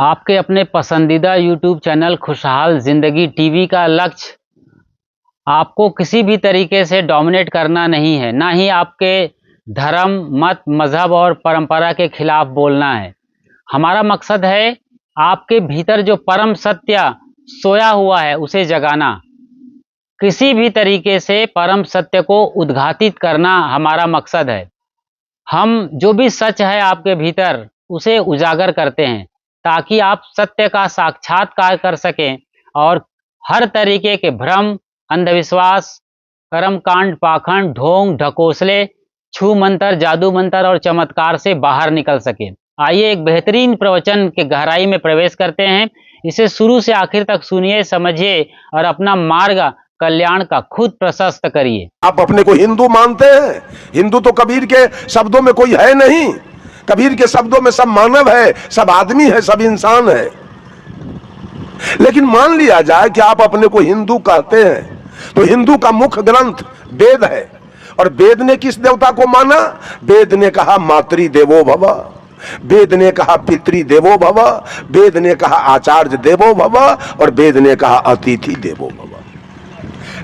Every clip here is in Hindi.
आपके अपने पसंदीदा यूट्यूब चैनल खुशहाल ज़िंदगी टीवी का लक्ष्य आपको किसी भी तरीके से डोमिनेट करना नहीं है, ना ही आपके धर्म, मत, मज़हब और परंपरा के खिलाफ बोलना है। हमारा मकसद है आपके भीतर जो परम सत्य सोया हुआ है उसे जगाना। किसी भी तरीके से परम सत्य को उद्घाटित करना हमारा मकसद है। हम जो भी सच है आपके भीतर उसे उजागर करते हैं ताकि आप सत्य का साक्षात्कार कर सकें और हर तरीके के भ्रम, अंधविश्वास, कर्मकांड, पाखंड, ढोंग, ढकोसले, छू मंतर, जादू मंतर और चमत्कार से बाहर निकल सके। आइए एक बेहतरीन प्रवचन के गहराई में प्रवेश करते हैं। इसे शुरू से आखिर तक सुनिए, समझिए और अपना मार्ग कल्याण का खुद प्रशस्त करिए। आप अपने को हिंदू मानते हैं? हिंदू तो कबीर के शब्दों में कोई है नहीं। कबीर के शब्दों में सब मानव है, सब आदमी है, सब इंसान है। लेकिन मान लिया जाए कि आप अपने को हिंदू कहते हैं, तो हिंदू का मुख्य ग्रंथ वेद है। और वेद ने किस देवता को माना? वेद ने कहा मातृ देवो भव, वेद ने कहा पितृ देवो भव, वेद ने कहा आचार्य देवो भव, और वेद ने कहा अतिथि देवो भव।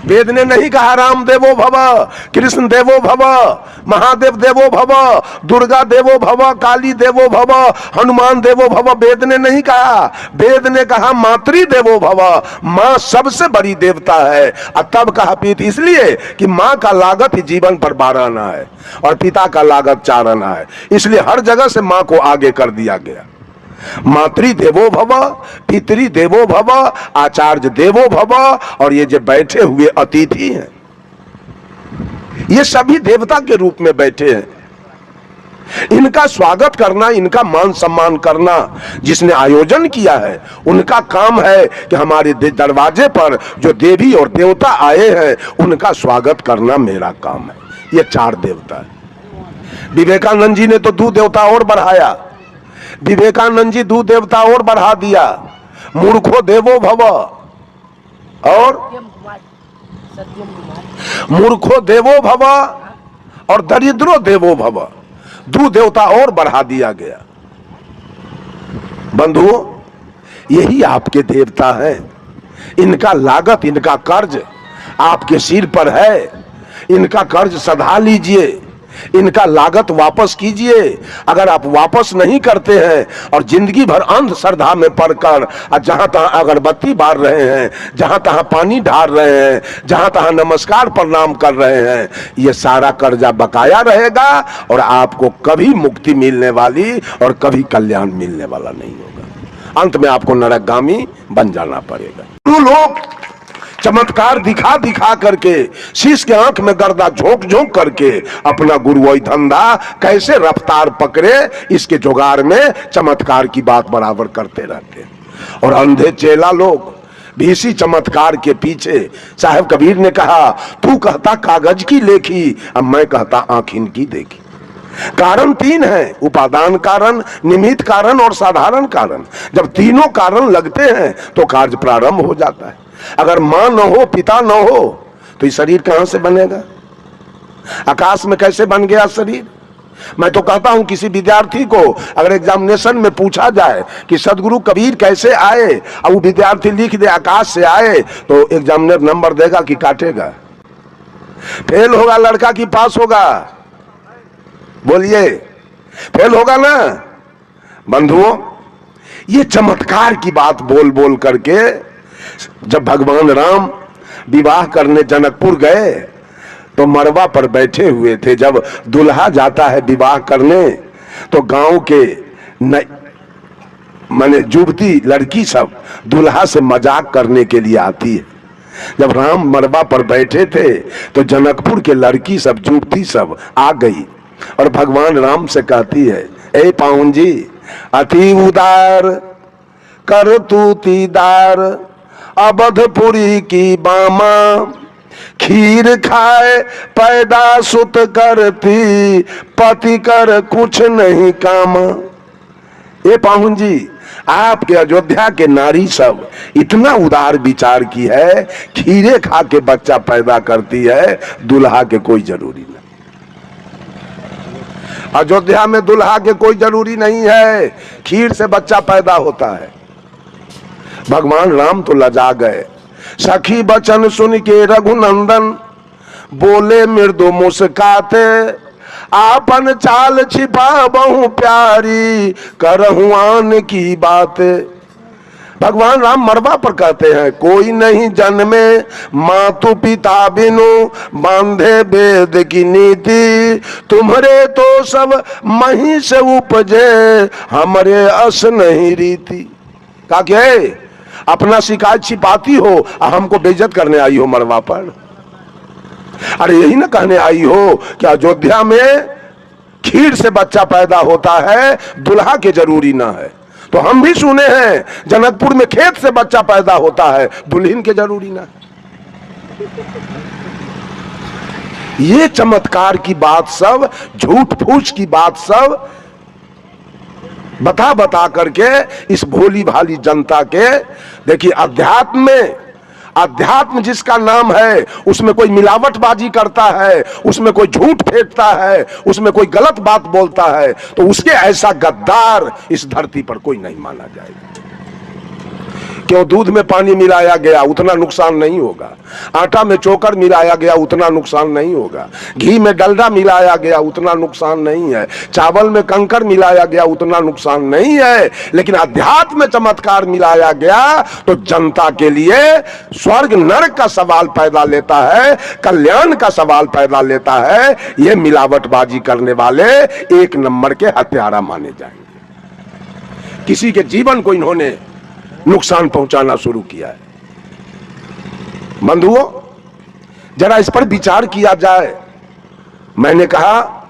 वेद ने नहीं कहा राम देवो भव, कृष्ण देवो भव, महादेव देवो भव, दुर्गा देवो भव, काली देवो भव, हनुमान देवो भव। वेद ने नहीं कहा। वेद ने कहा मातृ देवो भव, माँ सबसे बड़ी देवता है। और तब कहा पिता, इसलिए कि माँ का लागत ही जीवन पर 12 आना है और पिता का लागत 4 आना है। इसलिए हर जगह से माँ को आगे कर दिया गया। मातृ देवो भव, पितृ देवो भव, आचार्य देवो भव, और ये जो बैठे हुए अतिथि हैं ये सभी देवता के रूप में बैठे हैं। इनका स्वागत करना, इनका मान सम्मान करना जिसने आयोजन किया है उनका काम है कि हमारे दरवाजे पर जो देवी और देवता आए हैं उनका स्वागत करना मेरा काम है। ये 4 देवता है। विवेकानंद जी ने तो 2 देवता और बढ़ाया। विवेकानंद जी 2 देवता और बढ़ा दिया। मूर्खो देवो भव और मूर्खो देवो भव और दरिद्रो देवो भव। 2 देवता और बढ़ा दिया गया। बंधुओं, यही आपके देवता हैं। इनका लागत, इनका कर्ज आपके सिर पर है। इनका कर्ज सधा लीजिए, इनका लागत वापस कीजिए। अगर आप वापस नहीं करते हैं और जिंदगी भर अंधश्रद्धा में पड़कर जहां तहां अगरबत्ती बार रहे हैं, जहां तहां पानी ढार रहे हैं, जहां तहां नमस्कार प्रणाम कर रहे हैं, ये सारा कर्जा बकाया रहेगा और आपको कभी मुक्ति मिलने वाली और कभी कल्याण मिलने वाला नहीं होगा। अंत में आपको नरकगामी बन जाना पड़ेगा। लोग चमत्कार दिखा दिखा करके, शीश के आंख में गर्दा झोंक झोंक करके अपना गुरुओं धंधा कैसे रफ्तार पकड़े इसके जुगाड़ में चमत्कार की बात बराबर करते रहते हैं। और अंधे चेला लोग भी इसी चमत्कार के पीछे। साहब कबीर ने कहा, तू कहता कागज की लेखी, अब मैं कहता आंख इनकी देखी। कारण 3 है, उपादान कारण, निमित्त कारण और साधारण कारण। जब तीनों कारण लगते हैं तो कार्य प्रारंभ हो जाता है। अगर मां न हो, पिता न हो तो ये शरीर कहां से बनेगा? आकाश में कैसे बन गया शरीर? मैं तो कहता हूं किसी विद्यार्थी को अगर एग्जामिनेशन में पूछा जाए कि सदगुरु कबीर कैसे आए और वो विद्यार्थी लिख दे आकाश से आए, तो एग्जामिनर नंबर देगा कि काटेगा? फेल होगा लड़का कि पास होगा? बोलिए, फेल होगा ना। बंधुओं, ये चमत्कार की बात बोल बोल करके जब भगवान राम विवाह करने जनकपुर गए तो मरवा पर बैठे हुए थे। जब दुल्हा जाता है विवाह करने तो गांव के माने युवती लड़की सब दुल्हा से मजाक करने के लिए आती है। जब राम मरवा पर बैठे थे तो जनकपुर के लड़की सब, युवती सब आ गई और भगवान राम से कहती है, ए पाहुन जी, अति उदार कर तू तीदार, अवधपुरी की बामा, खीर खाए पैदा सुत करती, पति कर कुछ नहीं काम। ये पाहुन जी, आपके अयोध्या के नारी सब इतना उदार विचार की है, खीरे खा के बच्चा पैदा करती है, दुल्हा के कोई जरूरी नहीं। अयोध्या में दुल्हा के कोई जरूरी नहीं है, खीर से बच्चा पैदा होता है। भगवान राम तो लजा गए। सखी बचन सुन के रघुनंदन बोले मृदु मुस्काते, आपन चाल छिपा बहु प्यारी करहु आन की बात। भगवान राम मरवा पर कहते हैं, कोई नहीं जन्मे मातु पिता बिनु बांधे वेद की नीति, तुम्हारे तो सब मही से उपजे हमरे अस नहीं रीति। कहा क्या अपना शिकायत छिपाती हो और हमको बेइज्जत करने आई हो मरवा पर। अरे यही ना कहने आई हो कि अयोध्या में खीर से बच्चा पैदा होता है, दुल्हा के जरूरी ना है। तो हम भी सुने हैं जनकपुर में खेत से बच्चा पैदा होता है, दुल्हन के जरूरी ना। ये चमत्कार की बात सब, झूठ फूस की बात सब बता बता करके इस भोली भाली जनता के, देखिए अध्यात्म में, अध्यात्म जिसका नाम है उसमें कोई मिलावटबाजी करता है, उसमें कोई झूठ फेंकता है, उसमें कोई गलत बात बोलता है, तो उसके ऐसा गद्दार इस धरती पर कोई नहीं माना जाएगा। क्यों दूध में पानी मिलाया गया उतना नुकसान नहीं होगा, आटा में चोकर मिलाया गया उतना नुकसान नहीं होगा, घी में डलडा मिलाया गया उतना नुकसान नहीं है, चावल में कंकर मिलाया गया उतना नुकसान नहीं है, लेकिन अध्यात्म में चमत्कार मिलाया गया तो जनता के लिए स्वर्ग नरक का सवाल पैदा लेता है, कल्याण का सवाल पैदा लेता है। ये मिलावटबाजी करने वाले एक नंबर के हत्यारा माने जाएंगे। किसी के जीवन को इन्होंने नुकसान पहुंचाना शुरू किया है। बंधुओं, जरा इस पर विचार किया जाए। मैंने कहा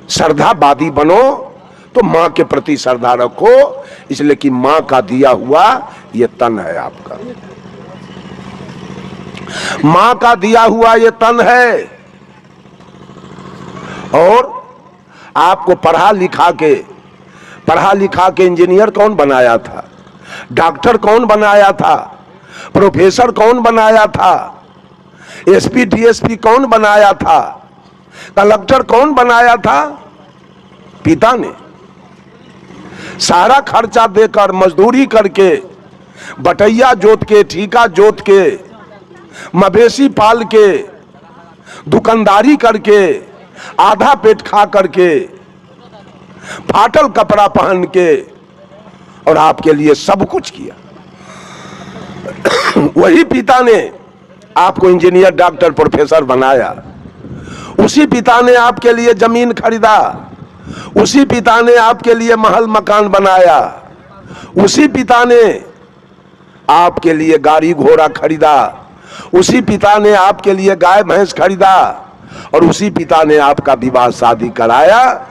श्रद्धावादी बनो तो मां के प्रति श्रद्धा रखो, इसलिए कि मां का दिया हुआ ये तन है आपका, मां का दिया हुआ ये तन है। और आपको पढ़ा लिखा के इंजीनियर कौन बनाया था, डॉक्टर कौन बनाया था, प्रोफेसर कौन बनाया था, एसपी डीएसपी कौन बनाया था, कलेक्टर कौन बनाया था? पिता ने। सारा खर्चा देकर, मजदूरी करके, बटैया जोत के, ठीका जोत के, मवेशी पाल के, दुकानदारी करके, आधा पेट खा करके, फाटल कपड़ा पहन के, और आपके लिए सब कुछ किया। वही पिता ने आपको इंजीनियर, डॉक्टर, प्रोफेसर बनाया। उसी पिता ने आपके लिए जमीन खरीदा, उसी पिता ने आपके लिए महल मकान बनाया, उसी पिता ने आपके लिए गाड़ी घोड़ा खरीदा, उसी पिता ने आपके लिए गाय भैंस खरीदा, और उसी पिता ने आपका विवाह शादी कराया।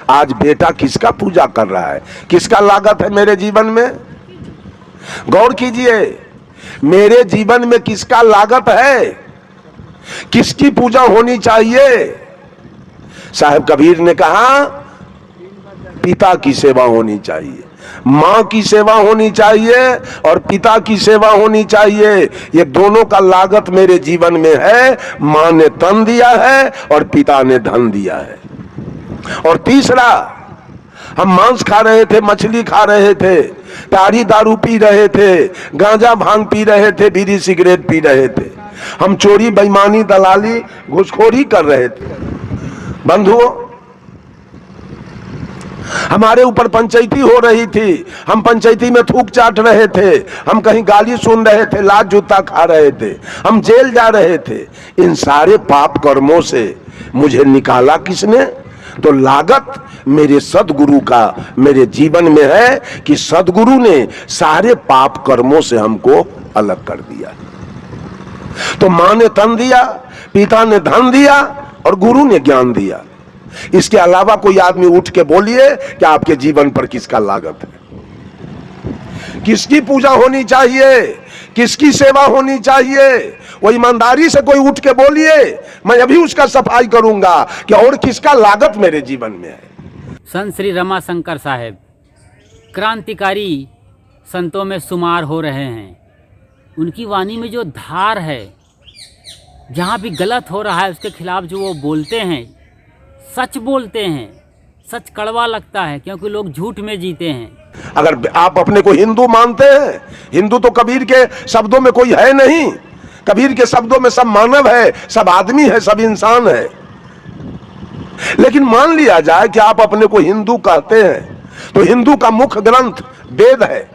आज बेटा किसका पूजा कर रहा है, किसका लागत है मेरे जीवन में? गौर कीजिए, मेरे जीवन में किसका लागत है, किसकी पूजा होनी चाहिए? साहब कबीर ने कहा पिता की सेवा होनी चाहिए, मां की सेवा होनी चाहिए और पिता की सेवा होनी चाहिए। ये दोनों का लागत मेरे जीवन में है। मां ने तन दिया है और पिता ने धन दिया है। और तीसरा, हम मांस खा रहे थे, मछली खा रहे थे, ताड़ी दारू पी रहे थे, गांजा भांग पी रहे थे, बीड़ी सिगरेट पी रहे थे, हम चोरी बेईमानी दलाली घुसखोरी कर रहे थे। बंधुओं, हमारे ऊपर पंचायती हो रही थी, हम पंचायती में थूक चाट रहे थे, हम कहीं गाली सुन रहे थे, लात जूता खा रहे थे, हम जेल जा रहे थे। इन सारे पाप कर्मों से मुझे निकाला किसने? तो लागत मेरे सदगुरु का मेरे जीवन में है कि सदगुरु ने सारे पाप कर्मों से हमको अलग कर दिया। तो मां ने तन दिया, पिता ने धन दिया और गुरु ने ज्ञान दिया। इसके अलावा कोई आदमी उठ के बोलिए कि आपके जीवन पर किसका लागत है, किसकी पूजा होनी चाहिए, किसकी सेवा होनी चाहिए? वो ईमानदारी से कोई उठ के बोलिए, मैं अभी उसका सफाई करूंगा कि और किसका लागत मेरे जीवन में है। संत श्री रमाशंकर साहेब क्रांतिकारी संतों में शुमार हो रहे हैं। उनकी वाणी में जो धार है, जहाँ भी गलत हो रहा है उसके खिलाफ जो वो बोलते हैं, सच बोलते हैं। सच कड़वा लगता है क्योंकि लोग झूठ में जीते हैं। अगर आप अपने को हिंदू मानते हैं, हिंदू तो कबीर के शब्दों में कोई है नहीं। कबीर के शब्दों में सब मानव है, सब आदमी है, सब इंसान है। लेकिन मान लिया जाए कि आप अपने को हिंदू कहते हैं, तो हिंदू का मुख्य ग्रंथ वेद है।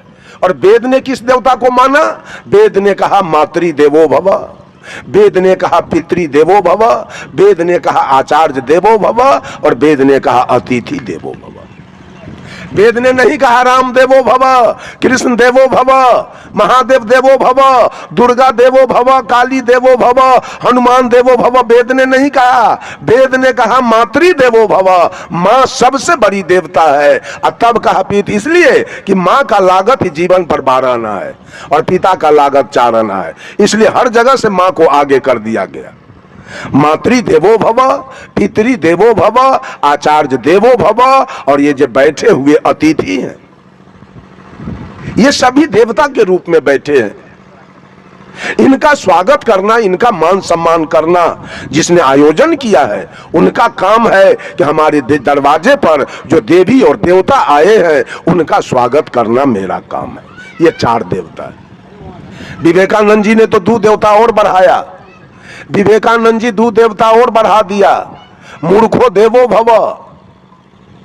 और वेद ने किस देवता को माना? वेद ने कहा मातृ देवो भव, वेद ने कहा पितृ देवो भव, वेद ने कहा आचार्य देवो भव, और वेद ने कहा अतिथि देवो भव। वेद ने नहीं कहा राम देवो भव, कृष्ण देवो भव, महादेव देवो भव, दुर्गा देवो भव, काली देवो भव, हनुमान देवो भव। वेद ने नहीं कहा, वेद ने कहा मातृ देवो भव, मां सबसे बड़ी देवता है। और तब कहा पिता, इसलिए कि मां का लागत ही जीवन पर 12 आना है और पिता का लागत 4 आना है, इसलिए हर जगह से मां को आगे कर दिया गया। मातृ देवो भव, पितृ देवो भव, आचार्य देवो भव, और ये जो बैठे हुए अतिथि हैं, ये सभी देवता के रूप में बैठे हैं। इनका स्वागत करना, इनका मान सम्मान करना जिसने आयोजन किया है, उनका काम है कि हमारे दरवाजे पर जो देवी और देवता आए हैं उनका स्वागत करना मेरा काम है। ये 4 देवता है। विवेकानंद जी ने तो 2 देवता और बढ़ाया। विवेकानंद जी 2 देवता और बढ़ा दिया, मूर्खो देवो भव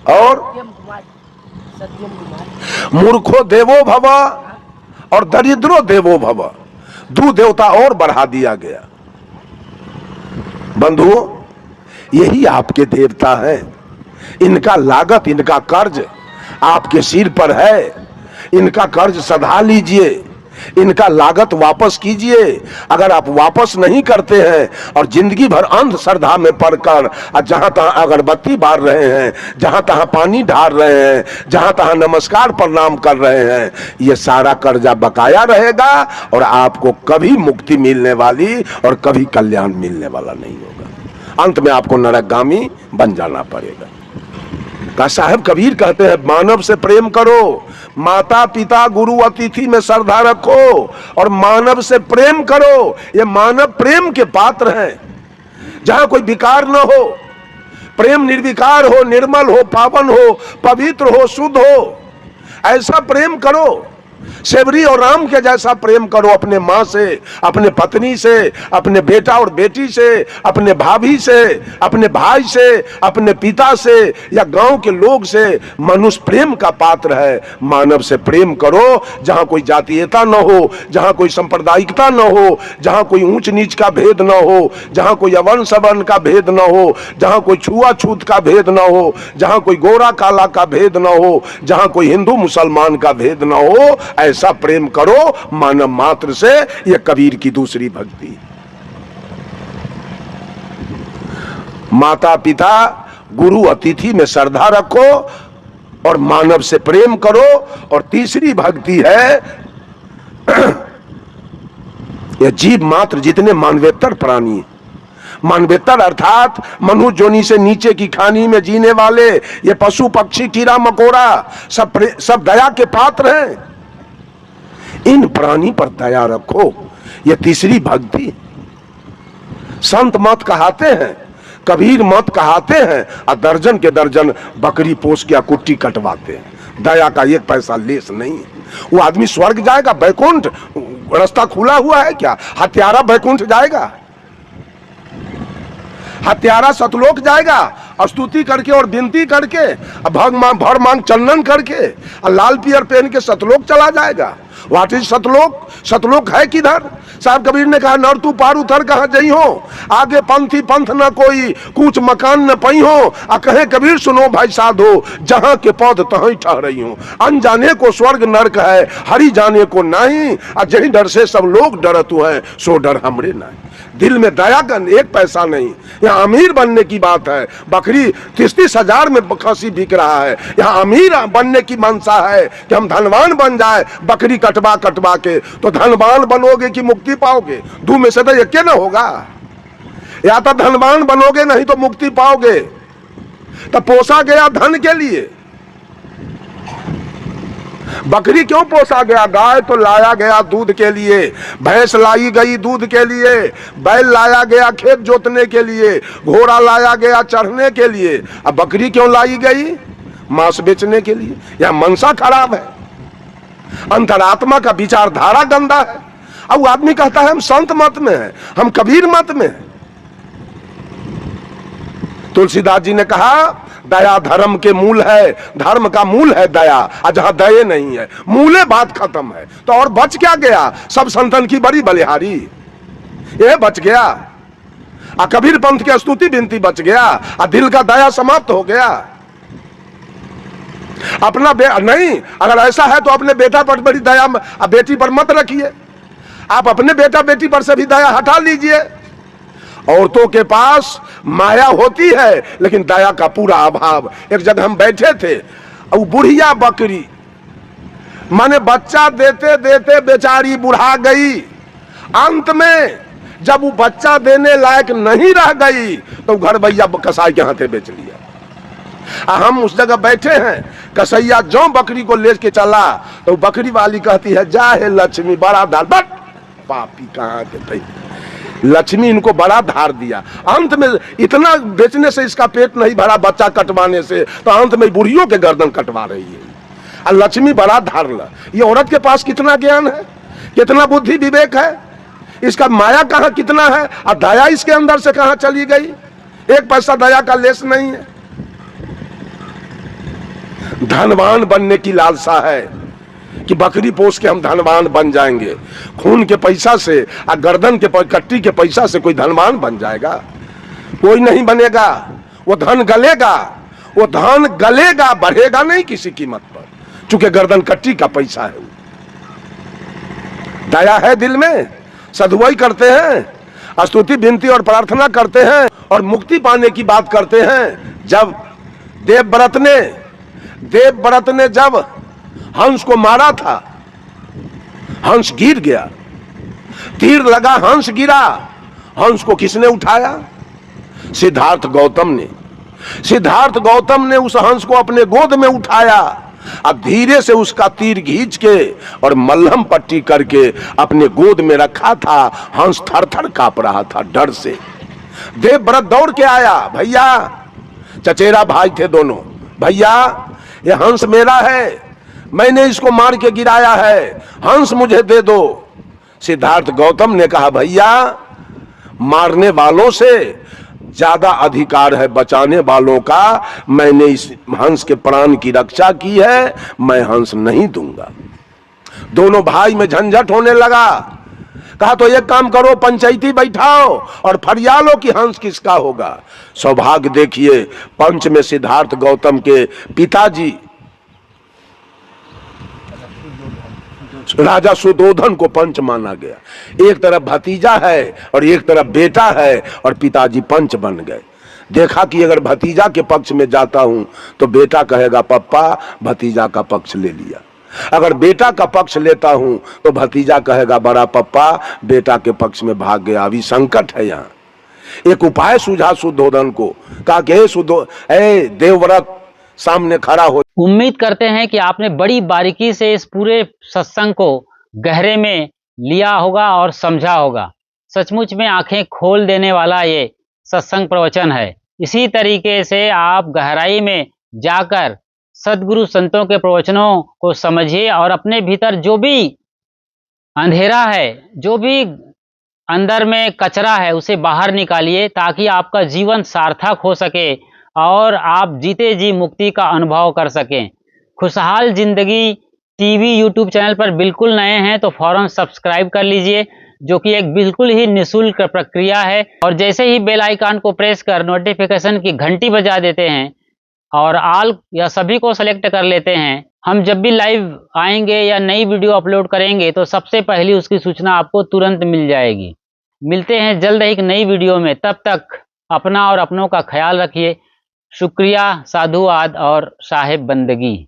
और मूर्खो देवो भव और दरिद्रो देवो भव। 2 देवता और बढ़ा दिया गया। बंधुओं, यही आपके देवता हैं। इनका लागत, इनका कर्ज आपके सिर पर है। इनका कर्ज सधा लीजिए, इनका लागत वापस कीजिए। अगर आप वापस नहीं करते हैं और जिंदगी भर अंधश्रद्धा में पड़कर जहां तहां अगरबत्ती बार रहे हैं, जहां तहां पानी ढार रहे हैं, जहां तहां नमस्कार प्रणाम कर रहे हैं, ये सारा कर्जा बकाया रहेगा और आपको कभी मुक्ति मिलने वाली और कभी कल्याण मिलने वाला नहीं होगा। अंत में आपको नरकगामी बन जाना पड़ेगा। का साहब कबीर कहते हैं, मानव से प्रेम करो, माता पिता गुरु अतिथि में श्रद्धा रखो और मानव से प्रेम करो। ये मानव प्रेम के पात्र हैं। जहां कोई विकार न हो, प्रेम निर्विकार हो, निर्मल हो, पावन हो, पवित्र हो, शुद्ध हो, ऐसा प्रेम करो। सेवरी और राम के जैसा प्रेम करो अपने माँ से, अपने पत्नी से, अपने बेटा और बेटी से, अपने भाभी से, अपने भाई से, अपने पिता से या गांव के लोग से। मनुष्य प्रेम का पात्र है। मानव से प्रेम करो। जहां कोई जातीयता न हो, जहां कोई सांप्रदायिकता न हो, जहां कोई ऊंच नीच का भेद न हो, जहां कोई अवर्ण सवर्ण का भेद न हो, जहां कोई छुआछूत का भेद न हो, जहां कोई गोरा काला का भेद न हो, जहां कोई हिंदू मुसलमान का भेद न हो, ऐसा प्रेम करो मानव मात्र से। यह कबीर की दूसरी भक्ति। माता पिता गुरु अतिथि में श्रद्धा रखो और मानव से प्रेम करो। और तीसरी भक्ति है यह जीव मात्र जितने मानवेतर प्राणी, मानवेतर अर्थात मनु जोनी से नीचे की खानी में जीने वाले ये पशु पक्षी कीड़ा मकोड़ा सब दया के पात्र हैं। इन प्राणी पर दया रखो। यह तीसरी भक्ति। संत मत कहाते हैं, कबीर मत कहाते हैं और दर्जन के दर्जन बकरी पोस के कुट्टी कटवाते हैं। दया का 1 पैसा लेस नहीं। वो आदमी स्वर्ग जाएगा, बैकुंठ रास्ता खुला हुआ है क्या? हत्यारा बैकुंठ जाएगा, हत्यारा सतलोक जाएगा स्तुति करके और विनती करके, भर मांग चंदन करके और लाल पियर पहन के सतलोक चला जाएगा। व्हाट इज सतलोक? सतलोक है किधर? साहब कबीर ने कहा, नर तू पार उतर कहाँ जई हो, आगे पंथी पंथ न कोई, कुछ मकान न पई हो। आ कहे कबीर सुनो भाई साधो, जहां के पौध तहीं ठहरई हो। अनजाने को स्वर्ग नरक है, हरि जाने को नहीं। आ जही डर से सब लोग डरत है, सो डर हमरे नहीं। दिल में दया का 1 पैसा नहीं। यहाँ अमीर बनने की बात है। बकरी 30-30 हजार में खसी बिक रहा है। यहाँ अमीर बनने की मंशा है कि हम धनवान बन जाए बकरी कटवा कटवा के। तो धनवान बनोगे कि मुक्ति पाओगे? 2 में से तो एक ना होगा। या तो धनवान बनोगे नहीं तो मुक्ति पाओगे। तो पोसा गया धन के लिए। बकरी क्यों पोसा गया? गाय तो लाया गया दूध के लिए, भैंस लाई गई दूध के लिए, बैल लाया गया खेत जोतने के लिए, घोड़ा लाया गया चढ़ने के लिए। अब बकरी क्यों लाई गई? मांस बेचने के लिए। यह मनसा खराब है, अंतरात्मा का विचारधारा गंदा है। अब वो आदमी कहता है हम संत मत में हैं, हम कबीर मत में हैं। तुलसीदास जी ने कहा दया धर्म के मूल है, धर्म का मूल है दया, और जहां दया नहीं है मूले बात खत्म है। तो और बच क्या गया? सब संतन की बड़ी बलिहारी, यह बच गया। कबीर पंथ की स्तुति विनती बच गया, और दिल का दया समाप्त हो गया। अपना नहीं, अगर ऐसा है तो अपने बेटा पर बड़ी दया बेटी पर मत रखिए। आप अपने बेटा बेटी पर से भी दया हटा लीजिए। औरतों के पास माया होती है लेकिन दया का पूरा अभाव। एक जगह हम बैठे थे, वो बुढ़िया बकरी माने बच्चा देते देते बेचारी बुढ़ा गई। अंत में जब वो बच्चा देने लायक नहीं रह गई तो घर भैया कसाई के हाथे बेच लिया। हम उस जगह बैठे हैं, कसैया जो बकरी को लेके चला तो बकरी वाली कहती है जा हे लक्ष्मी बड़ा धार। बट पापी कहाँ के थे, लक्ष्मी इनको बड़ा धार दिया। अंत में इतना बेचने से इसका पेट नहीं भरा, बच्चा कटवाने से, तो अंत में बुढ़ियों के गर्दन कटवा रही है। और लक्ष्मी बड़ा धार ला। ये औरत के पास कितना ज्ञान है, कितना बुद्धि विवेक है, इसका माया कहाँ कितना है, और दया इसके अंदर से कहाँ चली गई? एक पैसा दया का लेस नहीं है। धनवान बनने की लालसा है कि बकरी पोस के हम धनवान बन जाएंगे। खून के पैसा से और गर्दन के कट्टी के पैसा से कोई धनवान बन जाएगा? कोई नहीं बनेगा। वो धन गलेगा, वो धन गलेगा, बढ़ेगा नहीं किसी कीमत पर, चूंकि गर्दन कट्टी का पैसा है। दया है दिल में, सदुआई करते हैं, स्तुति विनती और प्रार्थना करते हैं और मुक्ति पाने की बात करते हैं। जब देवव्रत ने जब हंस को मारा था, हंस गिर गया, तीर लगा, हंस गिरा, हंस को किसने उठाया? सिद्धार्थ गौतम ने उस हंस को अपने गोद में उठाया। अब धीरे से उसका तीर खींच के और मल्हम पट्टी करके अपने गोद में रखा था। हंस थर थर कांप रहा था डर से। देवव्रत दौड़ के आया, भैया, चचेरा भाई थे दोनों, भैया ये हंस मेरा है, मैंने इसको मार के गिराया है, हंस मुझे दे दो। सिद्धार्थ गौतम ने कहा भैया मारने वालों से ज्यादा अधिकार है बचाने वालों का। मैंने इस हंस के प्राण की रक्षा की है, मैं हंस नहीं दूंगा। दोनों भाई में झंझट होने लगा। कहा तो एक काम करो, पंचायती बैठाओ और फरियालो कि हंस किसका होगा। सौभाग्य देखिए, पंच में सिद्धार्थ गौतम के पिताजी राजा सुदोधन को पंच माना गया। एक तरफ भतीजा है और एक तरफ बेटा है और पिताजी पंच बन गए। देखा कि अगर भतीजा के पक्ष में जाता हूं तो बेटा कहेगा पप्पा भतीजा का पक्ष ले लिया, अगर बेटा का पक्ष लेता हूं तो भतीजा कहेगा बड़ा पप्पा बेटा के पक्ष में भाग गया। अभी संकट है यहाँ। एक उपाय सूझा सुदोधन को, कहा कि देवव्रत सामने खड़ा हो। उम्मीद करते हैं कि आपने बड़ी बारीकी से इस पूरे सत्संग को गहरे में लिया होगा और समझा होगा। सचमुच में आंखें खोल देने वाला ये सत्संग प्रवचन है। इसी तरीके से आप गहराई में जाकर सद्गुरु संतों के प्रवचनों को समझिए और अपने भीतर जो भी अंधेरा है, जो भी अंदर में कचरा है, उसे बाहर निकालिए ताकि आपका जीवन सार्थक हो सके और आप जीते जी मुक्ति का अनुभव कर सकें। खुशहाल जिंदगी टीवी यूट्यूब चैनल पर बिल्कुल नए हैं तो फौरन सब्सक्राइब कर लीजिए, जो कि एक बिल्कुल ही निःशुल्क प्रक्रिया है। और जैसे ही बेल आइकन को प्रेस कर नोटिफिकेशन की घंटी बजा देते हैं और ऑल या सभी को सेलेक्ट कर लेते हैं, हम जब भी लाइव आएंगे या नई वीडियो अपलोड करेंगे तो सबसे पहली उसकी सूचना आपको तुरंत मिल जाएगी। मिलते हैं जल्द ही एक नई वीडियो में, तब तक अपना और अपनों का ख्याल रखिए। शुक्रिया, साधुवाद और साहिब बंदगी।